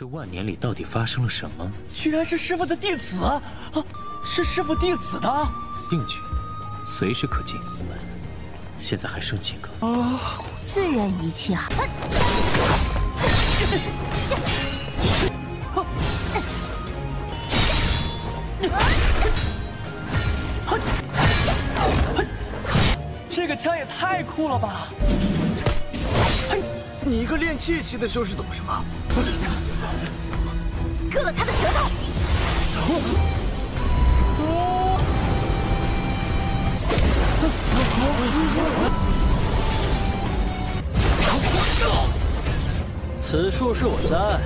这万年里到底发生了什么？居然是师傅的弟子啊！是师傅弟子的。定局，随时可进。现在还剩几个？自然一气啊！这个枪也太酷了吧！嘿，你一个练气息的修士懂什么？割了他的舌头！此处是我在。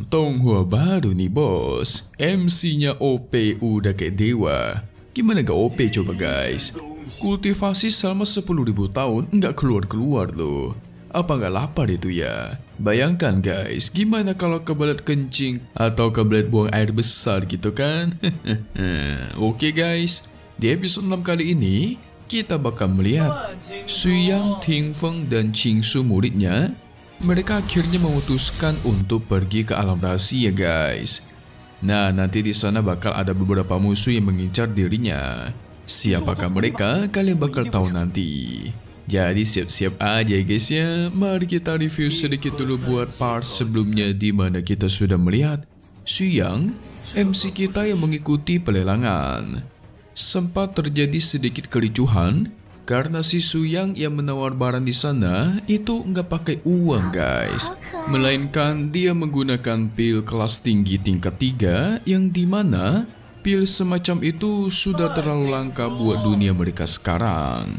Tonghua baru nih bos, MC-nya OP udah kayak dewa. Gimana gak OP coba guys? Kultivasi selama 10.000 tahun nggak keluar-keluar loh. Apa nggak lapar itu ya? Bayangkan guys, gimana kalau kebelet kencing atau kebelet buang air besar gitu kan? Oke guys, di episode 6 kali ini kita bakal melihat Suyang, Tingfeng, dan Qingsu muridnya. Mereka akhirnya memutuskan untuk pergi ke alam rahasia guys. Nah, nanti di sana bakal ada beberapa musuh yang mengincar dirinya. Siapakah mereka? Kalian bakal tahu nanti. Jadi siap-siap aja guys ya. Mari kita review sedikit dulu buat part sebelumnya di mana kita sudah melihat Suyang, MC kita yang mengikuti pelelangan. Sempat terjadi sedikit kericuhan karena si Suyang yang menawar barang di sana itu nggak pakai uang guys, melainkan dia menggunakan pil kelas tinggi tingkat 3 yang dimana pil semacam itu sudah terlalu langka buat dunia mereka sekarang.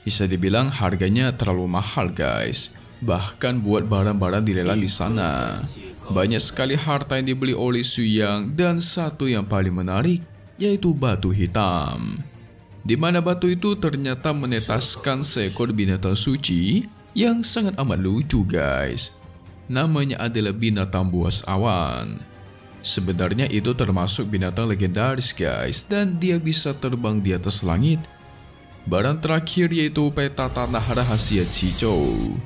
Bisa dibilang harganya terlalu mahal guys, bahkan buat barang-barang dilelang di sana. Banyak sekali harta yang dibeli oleh Suyang dan satu yang paling menarik yaitu batu hitam. Di mana batu itu ternyata menetaskan seekor binatang suci yang sangat amat lucu guys. Namanya adalah binatang buas awan. Sebenarnya itu termasuk binatang legendaris guys, dan dia bisa terbang di atas langit. Barang terakhir yaitu peta tanah rahasia Cicou.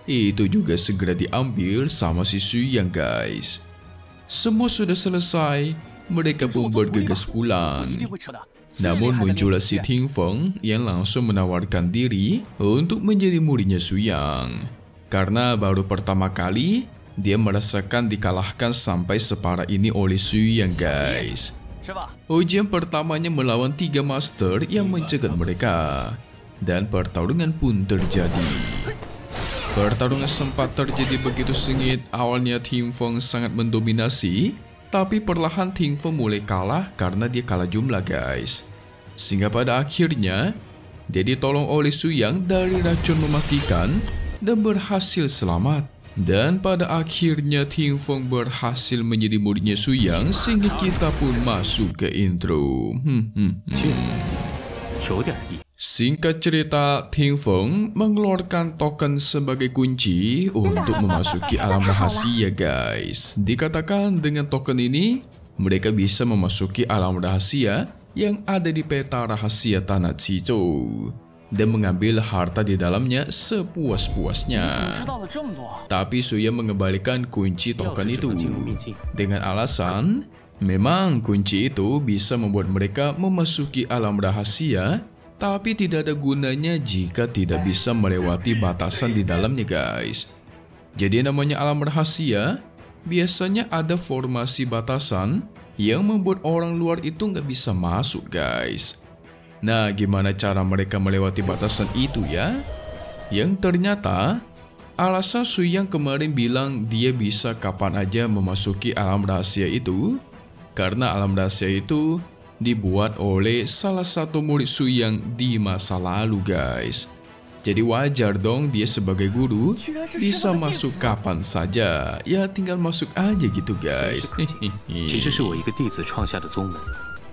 Itu juga segera diambil sama si Suyang guys. Semua sudah selesai, mereka pun bergegas pulang. Namun muncullah si Tingfeng yang langsung menawarkan diri untuk menjadi muridnya Suyang. Karena baru pertama kali dia merasakan dikalahkan sampai separah ini oleh Suyang guys. Ujian pertamanya melawan 3 master yang mencegat mereka. Dan pertarungan pun terjadi. Pertarungan sempat terjadi begitu sengit. Awalnya Tingfeng sangat mendominasi, tapi perlahan Tingfeng mulai kalah karena dia kalah jumlah guys. Sehingga pada akhirnya dia ditolong oleh Suyang dari racun mematikan dan berhasil selamat. Dan pada akhirnya Tingfeng berhasil menjadi muridnya Suyang sehingga kita pun masuk ke intro. Singkat cerita, Tingfeng mengeluarkan token sebagai kunci untuk memasuki alam rahasia guys. Dikatakan dengan token ini mereka bisa memasuki alam rahasia yang ada di peta rahasia tanah Cicou dan mengambil harta di dalamnya sepuas-puasnya. Tapi Suyang mengembalikan kunci token itu dengan alasan memang kunci itu bisa membuat mereka memasuki alam rahasia, tapi tidak ada gunanya jika tidak bisa melewati batasan di dalamnya guys. Jadi namanya alam rahasia biasanya ada formasi batasan yang membuat orang luar itu nggak bisa masuk guys. Nah, gimana cara mereka melewati batasan itu ya? Yang ternyata alasan Suyang kemarin bilang dia bisa kapan aja memasuki alam rahasia itu karena alam rahasia itu dibuat oleh salah satu murid Suyang di masa lalu guys. Jadi wajar dong dia sebagai guru bisa masuk kapan saja. Ya tinggal masuk aja gitu guys. 其实是我一个弟子创下的宗门，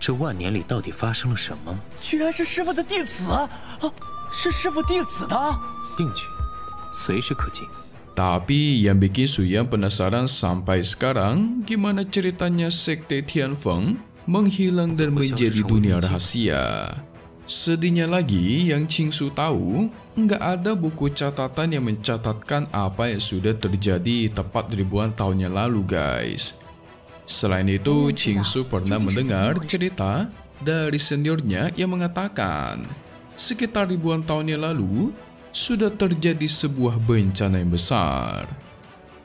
这万年里到底发生了什么？居然是师傅的弟子啊！是师傅弟子的。定局，随时可进。 Tapi yang bikin Suyang penasaran sampai sekarang gimana ceritanya sekte Tianfeng menghilang dan menjadi dunia rahasia. Sedihnya lagi, yang Qingsu tahu, nggak ada buku catatan yang mencatatkan apa yang sudah terjadi tepat ribuan tahun yang lalu, guys. Selain itu, Qingsu pernah mendengar cerita dari seniornya yang mengatakan, sekitar ribuan tahun yang lalu, sudah terjadi sebuah bencana yang besar.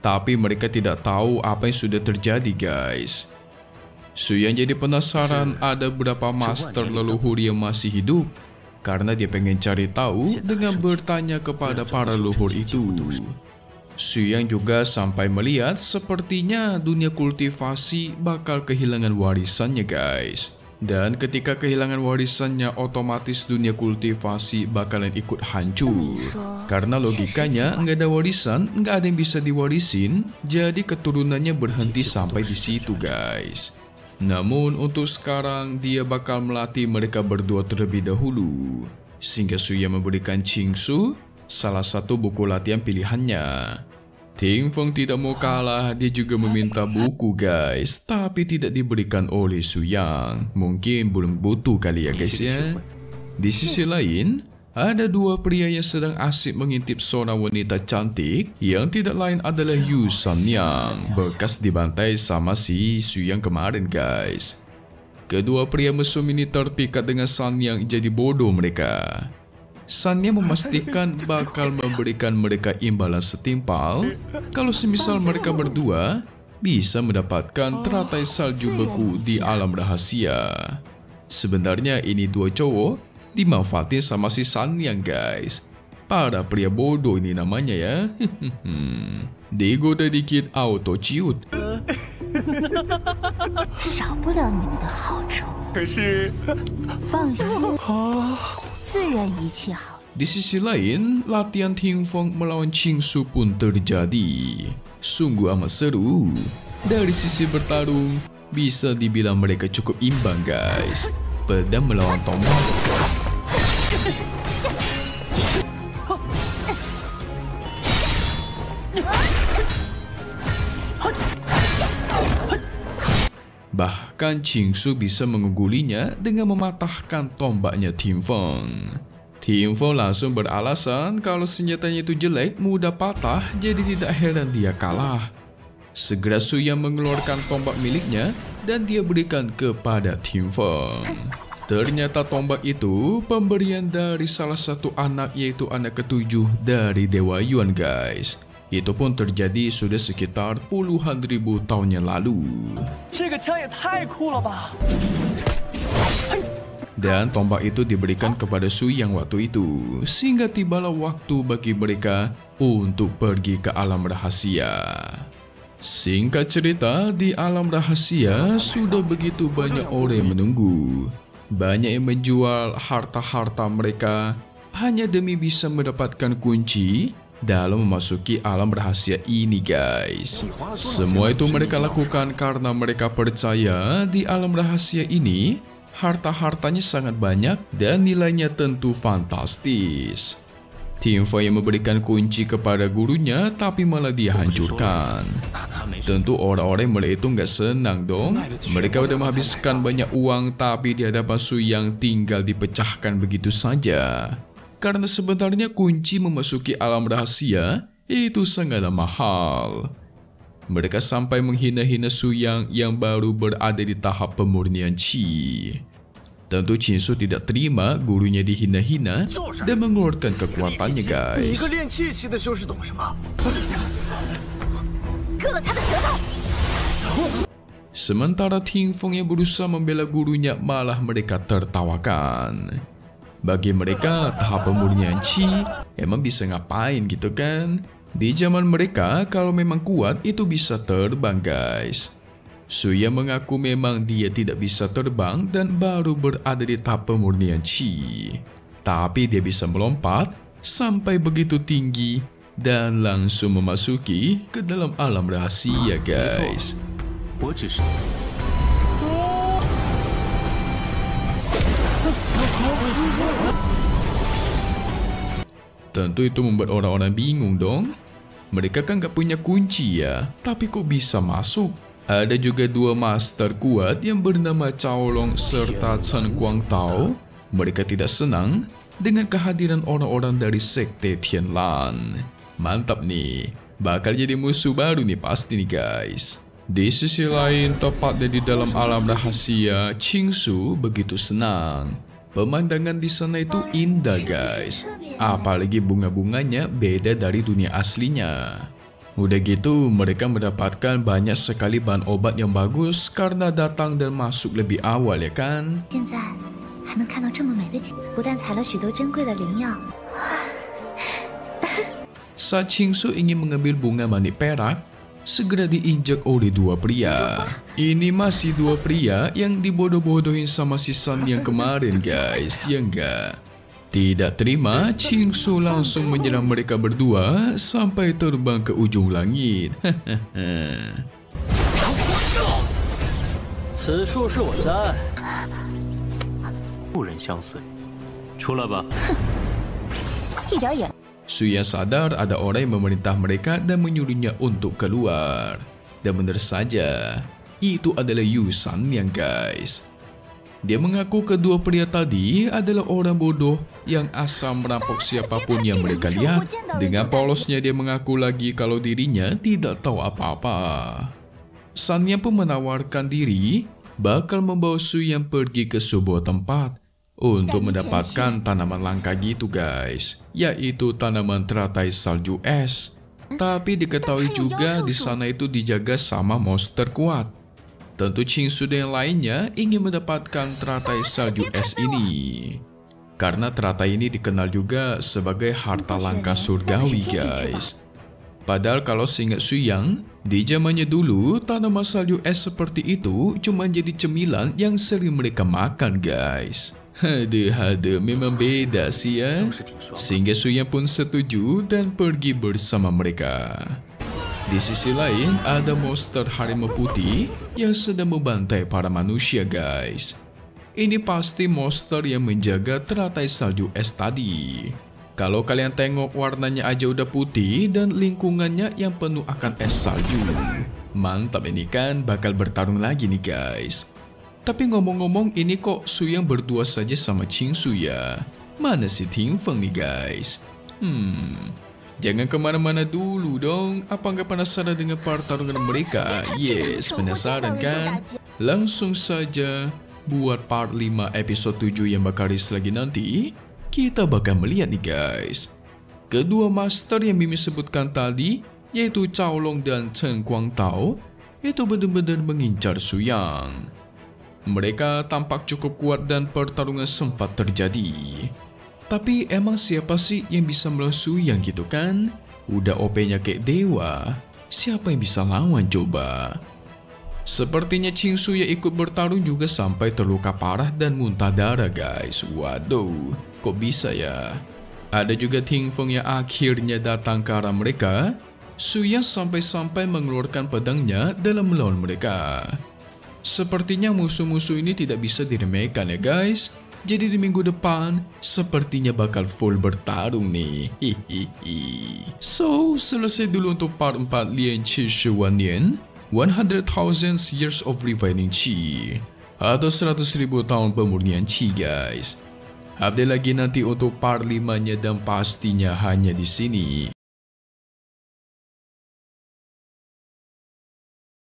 Tapi mereka tidak tahu apa yang sudah terjadi, guys. Su Yang jadi penasaran ada berapa master leluhur yang masih hidup karena dia pengen cari tahu dengan bertanya kepada para leluhur itu. Su Yang juga sampai melihat sepertinya dunia kultivasi bakal kehilangan warisannya, guys. Dan ketika kehilangan warisannya, otomatis dunia kultivasi bakalan ikut hancur. Karena logikanya nggak ada warisan, nggak ada yang bisa diwarisin, jadi keturunannya berhenti sampai di situ, guys. Namun untuk sekarang dia bakal melatih mereka berdua terlebih dahulu. Sehingga Su Yang memberikan Qingsu salah satu buku latihan pilihannya. Ting Feng tidak mau kalah, dia juga meminta buku, guys. Tapi tidak diberikan oleh Su Yang. Mungkin belum butuh kali ya, guys ya. Di sisi lain, ada dua pria yang sedang asik mengintip seorang wanita cantik yang tidak lain adalah Yu Sanyang, bekas dibantai sama si Su Yang kemarin, guys. Kedua pria mesum ini terpikat dengan Sanyang jadi bodoh mereka. Sanyang memastikan bakal memberikan mereka imbalan setimpal kalau semisal mereka berdua bisa mendapatkan teratai salju beku di alam rahasia. Sebenarnya ini dua cowok dimanfaatin sama si Sanyang, guys. Para pria bodoh ini namanya ya. Digoda dikit auto ciut. 少不了你们的好处。可是，放心，自然一切好。 Di sisi lain, latihan Ting Feng melawan Qingsu pun terjadi. Sungguh amat seru. Dari sisi bertarung, bisa dibilang mereka cukup imbang, guys. Pedang melawan tombak. Bahkan Qingsu bisa mengunggulinya dengan mematahkan tombaknya Ting Feng. Ting Feng langsung beralasan kalau senjatanya itu jelek, mudah patah, jadi tidak heran dia kalah. Segera Su Yang mengeluarkan tombak miliknya dan dia berikan kepada Ting Feng. Ternyata tombak itu pemberian dari salah satu anak, yaitu anak ketujuh dari Dewa Yuan, guys. Itu pun terjadi sudah sekitar puluhan ribu tahun yang lalu. Dan tombak itu diberikan kepada Su Yang waktu itu, sehingga tibalah waktu bagi mereka untuk pergi ke alam rahasia. Singkat cerita, di alam rahasia sudah begitu banyak orang yang menunggu. Banyak yang menjual harta-harta mereka hanya demi bisa mendapatkan kunci dalam memasuki alam rahasia ini, guys. Semua itu mereka lakukan karena mereka percaya di alam rahasia ini harta-hartanya sangat banyak dan nilainya tentu fantastis. Ting Feng yang memberikan kunci kepada gurunya tapi malah dia hancurkan. Tentu orang-orang yang itu nggak senang dong. Mereka udah menghabiskan banyak uang tapi di hadapan Su Yang tinggal dipecahkan begitu saja. Karena sebenarnya kunci memasuki alam rahasia itu sangatlah mahal. Mereka sampai menghina-hina Su Yang yang baru berada di tahap pemurnian Qi. Tentu Qingsu tidak terima gurunya dihina-hina dan mengeluarkan kekuatannya, guys. Sementara Ting Feng yang berusaha membela gurunya malah mereka tertawakan. Bagi mereka, tahap pemurnian Qi emang bisa ngapain gitu kan? Di zaman mereka, kalau memang kuat itu bisa terbang, guys. Su Yang mengaku memang dia tidak bisa terbang dan baru berada di tahap pemurnian Qi. Tapi dia bisa melompat sampai begitu tinggi dan langsung memasuki ke dalam alam rahasia, guys. Tentu itu membuat orang-orang bingung dong. Mereka kan gak punya kunci ya, tapi kok bisa masuk? Ada juga dua master kuat yang bernama Cao Long serta Chen Guangtao Mereka tidak senang dengan kehadiran orang-orang dari sekte Tianlan. Mantap nih, bakal jadi musuh baru nih pasti nih guys. Di sisi lain, tepatnya di dalam alam rahasia, Qingsu begitu senang. Pemandangan di sana itu indah guys. Apalagi bunga-bunganya beda dari dunia aslinya. Udah gitu, mereka mendapatkan banyak sekali bahan obat yang bagus karena datang dan masuk lebih awal ya kan? Saat Qingsu ingin mengambil bunga manik perak, segera diinjak oleh dua pria. Ini masih dua pria yang dibodoh-bodohin sama si San yang kemarin guys, ya enggak? Tidak terima, Qingsu langsung menyerang mereka berdua sampai terbang ke ujung langit. 此树是我栽，不忍相随，出来吧。Suya sadar ada orang yang memerintah mereka dan menyuruhnya untuk keluar. Dan benar saja, itu adalah Yusan yang guys. Dia mengaku kedua pria tadi adalah orang bodoh yang asal merampok siapapun yang mereka lihat. Dengan polosnya dia mengaku lagi kalau dirinya tidak tahu apa-apa. Sanya pun menawarkan diri bakal membawa Suyan pergi ke sebuah tempat untuk mendapatkan tanaman langka gitu guys, yaitu tanaman teratai salju es. Tapi diketahui juga di sana itu dijaga sama monster kuat. Tentu Qingsu dan yang lainnya ingin mendapatkan teratai salju es ini. Karena teratai ini dikenal juga sebagai harta langka surgawi guys. Padahal kalau seingat Suyang, di zamannya dulu tanaman salju es seperti itu cuma jadi cemilan yang sering mereka makan guys. Haduh, memang beda sih ya. Sehingga Suyang pun setuju dan pergi bersama mereka. Di sisi lain, ada monster harimau putih yang sedang membantai para manusia guys. Ini pasti monster yang menjaga teratai salju es tadi. Kalau kalian tengok warnanya aja udah putih dan lingkungannya yang penuh akan es salju. Mantap ini kan, bakal bertarung lagi nih guys. Tapi ngomong-ngomong, ini kok Suyang berdua saja sama Qingsu ya? Mana si Tingfeng nih guys? Jangan kemana-mana dulu dong. Apa nggak penasaran dengan pertarungan mereka? Yes, penasaran kan? Langsung saja buat part 5 episode 7 yang bakal rilis lagi nanti. Kita bakal melihat nih guys. Kedua master yang Mimi sebutkan tadi, yaitu Cao Long dan Chen Guangtao, itu benar-benar mengincar Suyang. Mereka tampak cukup kuat dan pertarungan sempat terjadi. Tapi emang siapa sih yang bisa melawan Suyang gitu kan? Udah OP-nya kayak dewa, siapa yang bisa lawan coba? Sepertinya Qingsu yang ikut bertarung juga sampai terluka parah dan muntah darah guys. Waduh, kok bisa ya? Ada juga Tingfeng yang akhirnya datang ke arah mereka. Suyang sampai-sampai mengeluarkan pedangnya dalam melawan mereka. Sepertinya musuh-musuh ini tidak bisa diremehkan ya guys. Jadi di minggu depan, sepertinya bakal full bertarung nih. So, selesai dulu untuk part 4 Lian Qi Shi Wan Nian, 100,000 Years of Reviving Qi, atau 100.000 tahun pemurnian Qi guys. Update lagi nanti untuk part 5-nya dan pastinya hanya di sini.